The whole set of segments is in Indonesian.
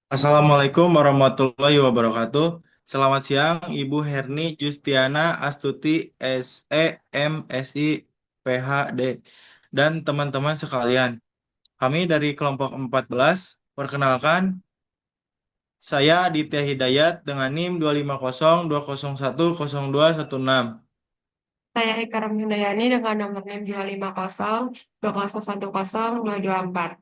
Assalamualaikum warahmatullahi wabarakatuh. Selamat siang, Ibu Herni Justiana Astuti SE MSI PhD dan teman-teman sekalian. Kami dari kelompok 14. Perkenalkan, saya Aditya Hidayat dengan NIM 25020110216. Saya Eka Ramdayani dengan nomor NIM 25020110224.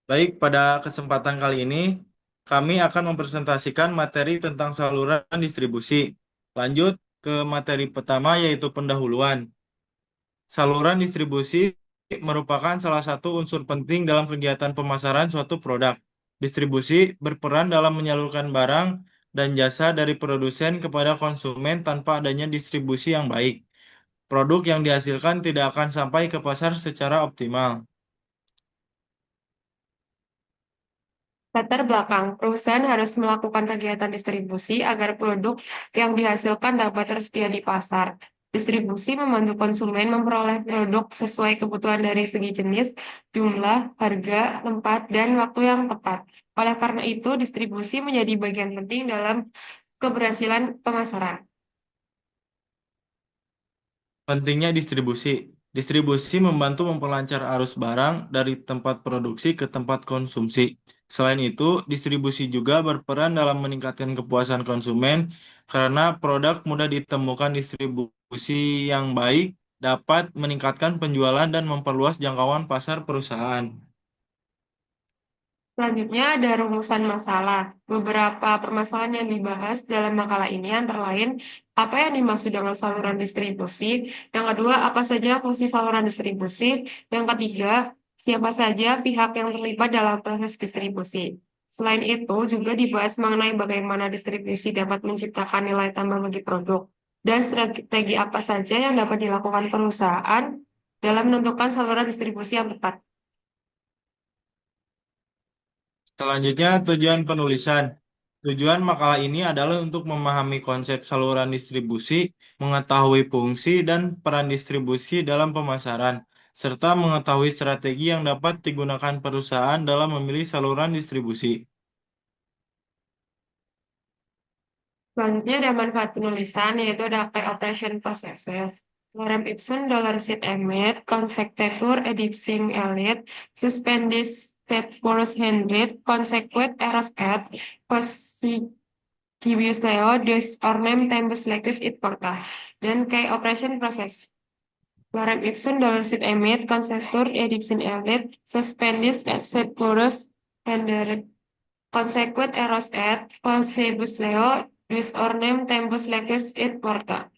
Baik, pada kesempatan kali ini kami akan mempresentasikan materi tentang saluran distribusi. Lanjut ke materi pertama yaitu pendahuluan. Saluran distribusi merupakan salah satu unsur penting dalam kegiatan pemasaran suatu produk. Distribusi berperan dalam menyalurkan barang dan jasa dari produsen kepada konsumen tanpa adanya distribusi yang baik. Produk yang dihasilkan tidak akan sampai ke pasar secara optimal. Latar belakang, perusahaan harus melakukan kegiatan distribusi agar produk yang dihasilkan dapat tersedia di pasar. Distribusi membantu konsumen memperoleh produk sesuai kebutuhan dari segi jenis, jumlah, harga, tempat, dan waktu yang tepat. Oleh karena itu, distribusi menjadi bagian penting dalam keberhasilan pemasaran. Pentingnya distribusi. Distribusi membantu memperlancar arus barang dari tempat produksi ke tempat konsumsi. Selain itu, distribusi juga berperan dalam meningkatkan kepuasan konsumen karena produk mudah ditemukan. Distribusi yang baik dapat meningkatkan penjualan dan memperluas jangkauan pasar perusahaan. Selanjutnya ada rumusan masalah. Beberapa permasalahan yang dibahas dalam makalah ini antara lain apa yang dimaksud dengan saluran distribusi, yang kedua apa saja fungsi saluran distribusi, yang ketiga siapa saja pihak yang terlibat dalam proses distribusi. Selain itu juga dibahas mengenai bagaimana distribusi dapat menciptakan nilai tambah bagi produk dan strategi apa saja yang dapat dilakukan perusahaan dalam menentukan saluran distribusi yang tepat. Selanjutnya, tujuan penulisan. Tujuan makalah ini adalah untuk memahami konsep saluran distribusi, mengetahui fungsi dan peran distribusi dalam pemasaran, serta mengetahui strategi yang dapat digunakan perusahaan dalam memilih saluran distribusi. Selanjutnya ada manfaat penulisan, yaitu ada operation processes. Lorem ipsum dolor sit emet, consectetur edipsim elit, suspendis sed forus hendrit, consequet eras et, positivius leo, deus ornem tempus lectus it porta. Dan kayak operation process. Lorem ipsum dolor sit emet, consectetur edipsim elit, suspendis sed forus hendrit, consequet eros et, posibus leo, dus ornem tempus leges et porta.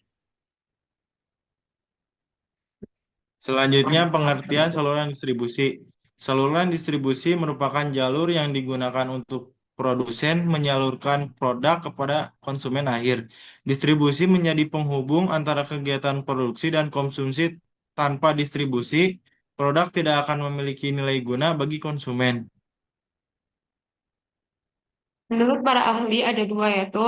Selanjutnya, pengertian saluran distribusi. Saluran distribusi merupakan jalur yang digunakan untuk produsen menyalurkan produk kepada konsumen akhir. Distribusi menjadi penghubung antara kegiatan produksi dan konsumsi. Tanpa distribusi, produk tidak akan memiliki nilai guna bagi konsumen. Menurut para ahli ada dua, yaitu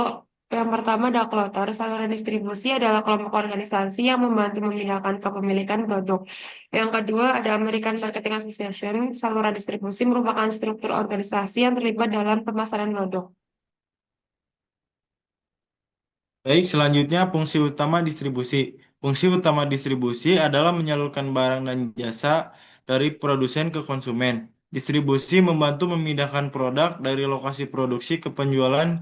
yang pertama Dakloter, saluran distribusi adalah kelompok organisasi yang membantu memindahkan kepemilikan produk. Yang kedua ada American Marketing Association, saluran distribusi merupakan struktur organisasi yang terlibat dalam pemasaran produk. Baik, selanjutnya fungsi utama distribusi. Fungsi utama distribusi adalah menyalurkan barang dan jasa dari produsen ke konsumen. Distribusi membantu memindahkan produk dari lokasi produksi ke penjualan.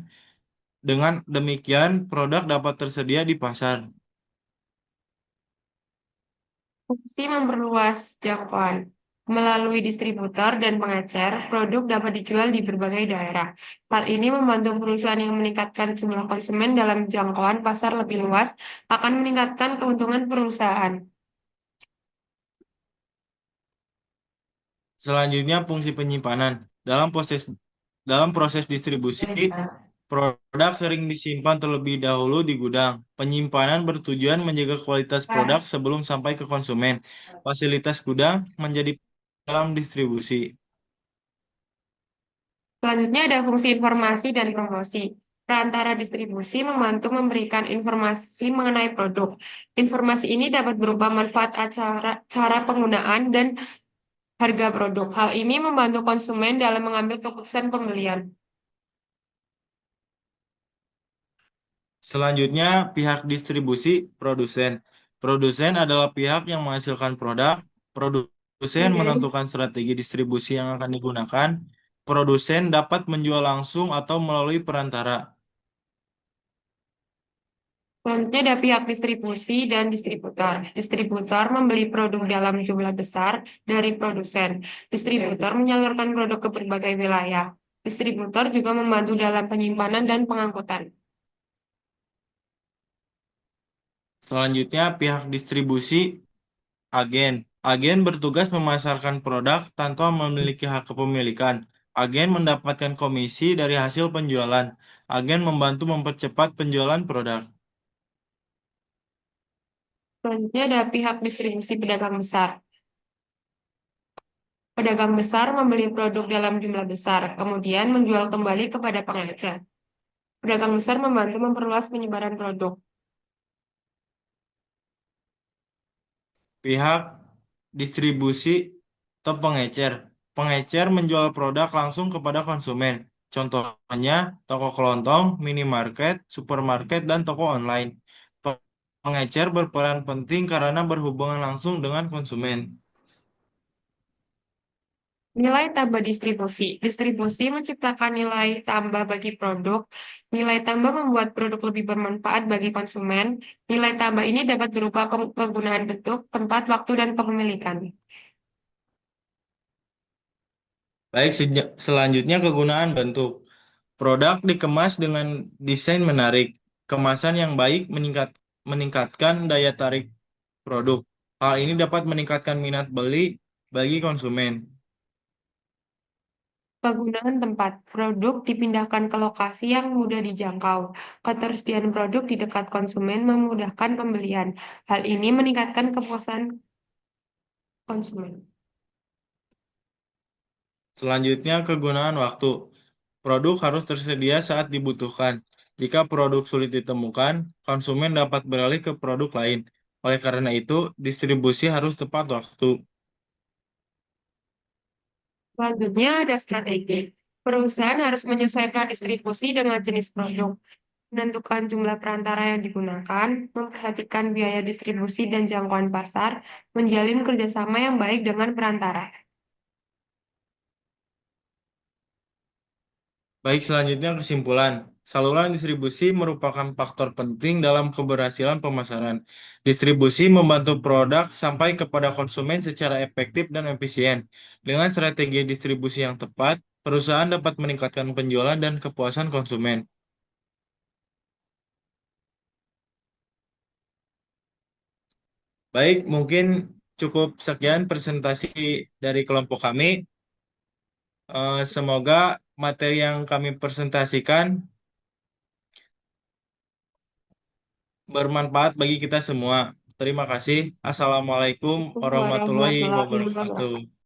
Dengan demikian, produk dapat tersedia di pasar. Fungsi memperluas jangkauan. Melalui distributor dan pengecer, produk dapat dijual di berbagai daerah. Hal ini membantu perusahaan yang meningkatkan jumlah konsumen dalam jangkauan pasar lebih luas, akan meningkatkan keuntungan perusahaan. Selanjutnya, fungsi penyimpanan. Dalam proses distribusi, produk sering disimpan terlebih dahulu di gudang. Penyimpanan bertujuan menjaga kualitas produk sebelum sampai ke konsumen. Fasilitas gudang menjadi dalam distribusi. Selanjutnya ada fungsi informasi dan promosi. Perantara distribusi membantu memberikan informasi mengenai produk. Informasi ini dapat berupa manfaat acara, cara penggunaan, dan harga produk. Hal ini membantu konsumen dalam mengambil keputusan pembelian. Selanjutnya, pihak distribusi produsen. Produsen adalah pihak yang menghasilkan produk. Produsen Mhm. menentukan strategi distribusi yang akan digunakan. Produsen dapat menjual langsung atau melalui perantara. Selanjutnya ada pihak distribusi dan distributor. Distributor membeli produk dalam jumlah besar dari produsen. Distributor menyalurkan produk ke berbagai wilayah. Distributor juga membantu dalam penyimpanan dan pengangkutan. Selanjutnya, pihak distribusi agen. Agen bertugas memasarkan produk tanpa memiliki hak kepemilikan. Agen mendapatkan komisi dari hasil penjualan. Agen membantu mempercepat penjualan produk. Selanjutnya ada pihak distribusi pedagang besar. Pedagang besar membeli produk dalam jumlah besar, kemudian menjual kembali kepada pengecer. Pedagang besar membantu memperluas penyebaran produk. Pihak distribusi atau pengecer. Pengecer menjual produk langsung kepada konsumen. Contohnya toko kelontong, minimarket, supermarket, dan toko online. Pengecer berperan penting karena berhubungan langsung dengan konsumen. Nilai tambah distribusi. Distribusi menciptakan nilai tambah bagi produk. Nilai tambah membuat produk lebih bermanfaat bagi konsumen. Nilai tambah ini dapat berupa penggunaan bentuk, tempat, waktu, dan kepemilikan. Baik, selanjutnya kegunaan bentuk. Produk dikemas dengan desain menarik. Kemasan yang baik meningkatkan daya tarik produk. Hal ini dapat meningkatkan minat beli bagi konsumen. Kegunaan tempat. Produk dipindahkan ke lokasi yang mudah dijangkau. Ketersediaan produk di dekat konsumen memudahkan pembelian. Hal ini meningkatkan kepuasan konsumen. Selanjutnya, kegunaan waktu. Produk harus tersedia saat dibutuhkan. Jika produk sulit ditemukan, konsumen dapat beralih ke produk lain. Oleh karena itu, distribusi harus tepat waktu. Selanjutnya ada strategi. Perusahaan harus menyesuaikan distribusi dengan jenis produk, menentukan jumlah perantara yang digunakan, memperhatikan biaya distribusi dan jangkauan pasar, menjalin kerjasama yang baik dengan perantara. Baik, selanjutnya kesimpulan. Saluran distribusi merupakan faktor penting dalam keberhasilan pemasaran. Distribusi membantu produk sampai kepada konsumen secara efektif dan efisien. Dengan strategi distribusi yang tepat, perusahaan dapat meningkatkan penjualan dan kepuasan konsumen. Baik, mungkin cukup sekian presentasi dari kelompok kami. Semoga materi yang kami presentasikan bermanfaat bagi kita semua. Terima kasih. Assalamualaikum warahmatullahi Warahmatullahi wabarakatuh. wabarakatuh.